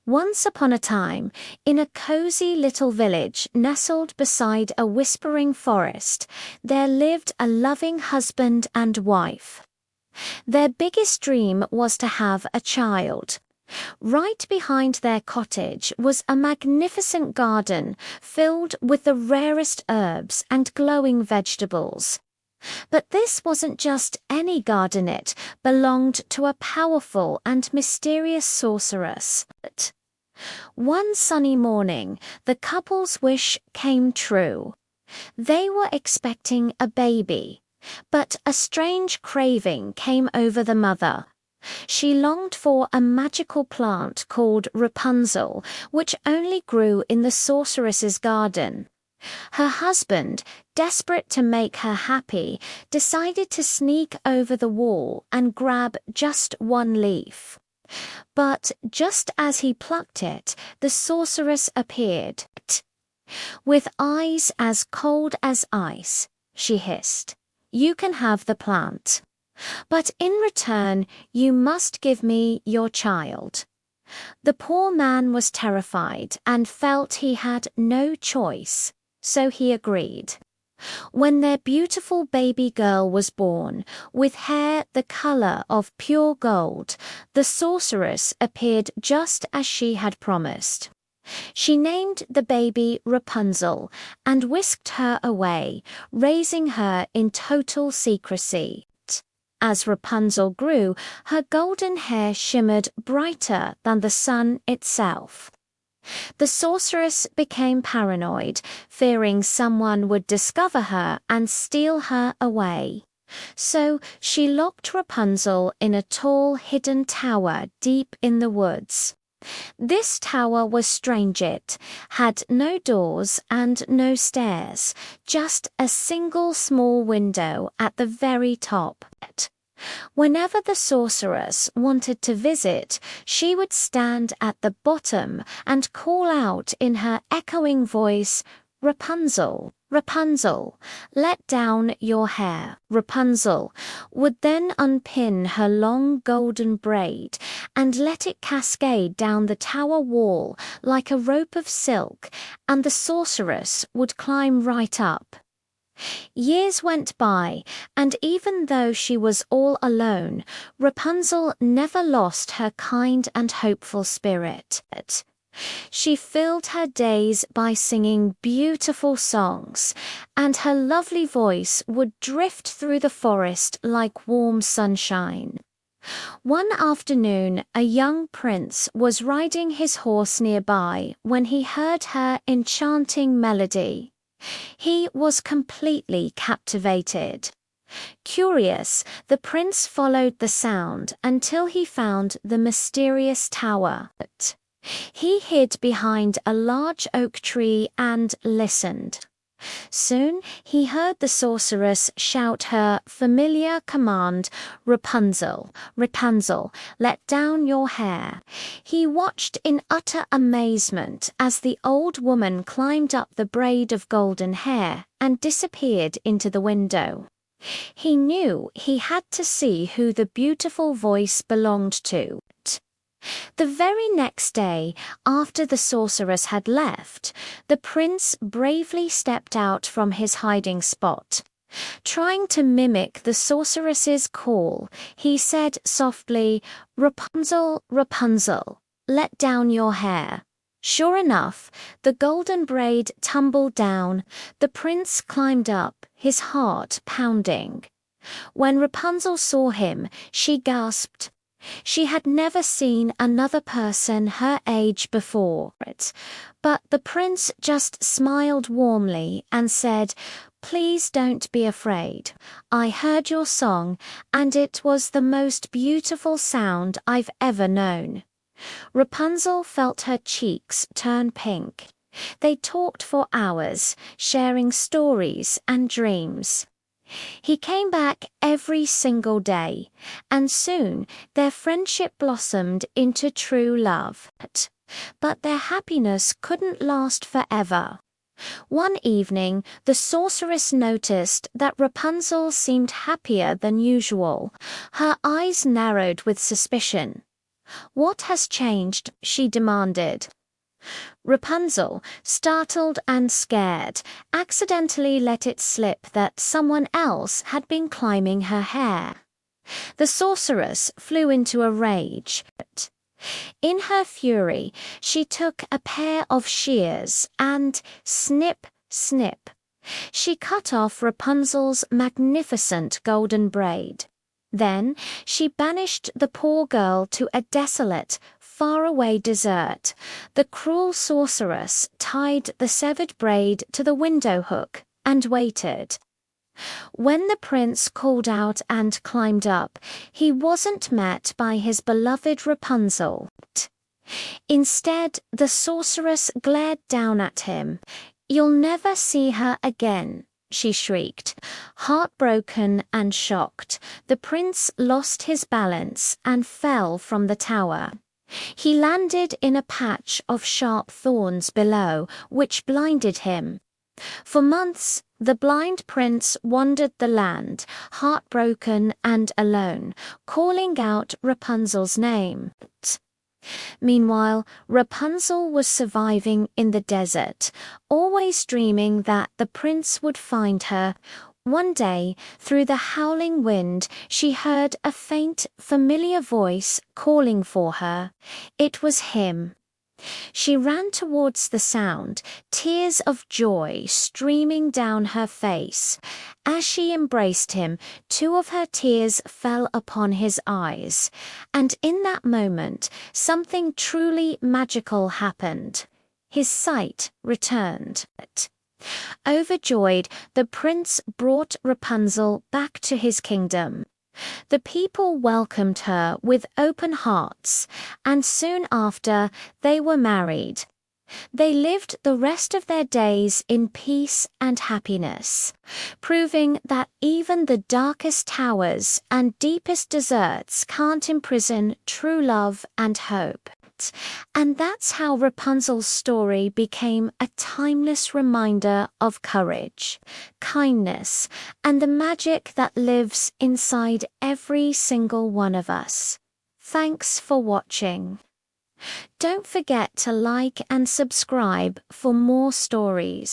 Once upon a time, in a cozy little village nestled beside a whispering forest, there lived a loving husband and wife. Their biggest dream was to have a child. Right behind their cottage was a magnificent garden filled with the rarest herbs and glowing vegetables. But this wasn't just any garden, it belonged to a powerful and mysterious sorceress. One sunny morning, the couple's wish came true. They were expecting a baby, but a strange craving came over the mother. She longed for a magical plant called Rapunzel, which only grew in the sorceress's garden. Her husband, desperate to make her happy, decided to sneak over the wall and grab just one leaf. But just as he plucked it, the sorceress appeared. With eyes as cold as ice, she hissed, "You can have the plant. But in return, you must give me your child." The poor man was terrified and felt he had no choice, so he agreed. When their beautiful baby girl was born, with hair the color of pure gold, the sorceress appeared just as she had promised. She named the baby Rapunzel and whisked her away, raising her in total secrecy. As Rapunzel grew, her golden hair shimmered brighter than the sun itself. The sorceress became paranoid, fearing someone would discover her and steal her away. So she locked Rapunzel in a tall hidden tower deep in the woods. This tower was strange. It had no doors and no stairs, just a single small window at the very top. Whenever the sorceress wanted to visit, she would stand at the bottom and call out in her echoing voice, "Rapunzel, Rapunzel, let down your hair." Rapunzel would then unpin her long golden braid and let it cascade down the tower wall like a rope of silk, and the sorceress would climb right up. Years went by, and even though she was all alone, Rapunzel never lost her kind and hopeful spirit. She filled her days by singing beautiful songs, and her lovely voice would drift through the forest like warm sunshine. One afternoon, a young prince was riding his horse nearby when he heard her enchanting melody. He was completely captivated. Curious, the prince followed the sound until he found the mysterious tower. He hid behind a large oak tree and listened. Soon he heard the sorceress shout her familiar command, "Rapunzel, Rapunzel, let down your hair." He watched in utter amazement as the old woman climbed up the braid of golden hair and disappeared into the window. He knew he had to see who the beautiful voice belonged to. The very next day, after the sorceress had left, the prince bravely stepped out from his hiding spot. Trying to mimic the sorceress's call, he said softly, "Rapunzel, Rapunzel, let down your hair." Sure enough, the golden braid tumbled down. The prince climbed up, his heart pounding. When Rapunzel saw him, she gasped. She had never seen another person her age before, but the prince just smiled warmly and said, "Please don't be afraid. I heard your song, and it was the most beautiful sound I've ever known." Rapunzel felt her cheeks turn pink. They talked for hours, sharing stories and dreams. He came back every single day, and soon their friendship blossomed into true love. But their happiness couldn't last forever. One evening, the sorceress noticed that Rapunzel seemed happier than usual. Her eyes narrowed with suspicion. "What has changed?" she demanded. Rapunzel, startled and scared, accidentally let it slip that someone else had been climbing her hair. The sorceress flew into a rage. In her fury, she took a pair of shears and snip, snip. She cut off Rapunzel's magnificent golden braid. Then she banished the poor girl to a desolate, faraway desert. The cruel sorceress tied the severed braid to the window hook and waited. When the prince called out and climbed up, he wasn't met by his beloved Rapunzel. Instead, the sorceress glared down at him. "You'll never see her again," she shrieked. Heartbroken and shocked, the prince lost his balance and fell from the tower. He landed in a patch of sharp thorns below, which blinded him. For months, the blind prince wandered the land, heartbroken and alone, calling out Rapunzel's name. Meanwhile, Rapunzel was surviving in the desert, always dreaming that the prince would find her. One day, through the howling wind, she heard a faint, familiar voice calling for her. It was him. She ran towards the sound, tears of joy streaming down her face. As she embraced him, two of her tears fell upon his eyes, and in that moment, something truly magical happened. His sight returned. Overjoyed, the prince brought Rapunzel back to his kingdom. The people welcomed her with open hearts, and soon after they were married. They lived the rest of their days in peace and happiness, proving that even the darkest towers and deepest deserts can't imprison true love and hope. And that's how Rapunzel's story became a timeless reminder of courage, kindness, and the magic that lives inside every single one of us. Thanks for watching. Don't forget to like and subscribe for more stories.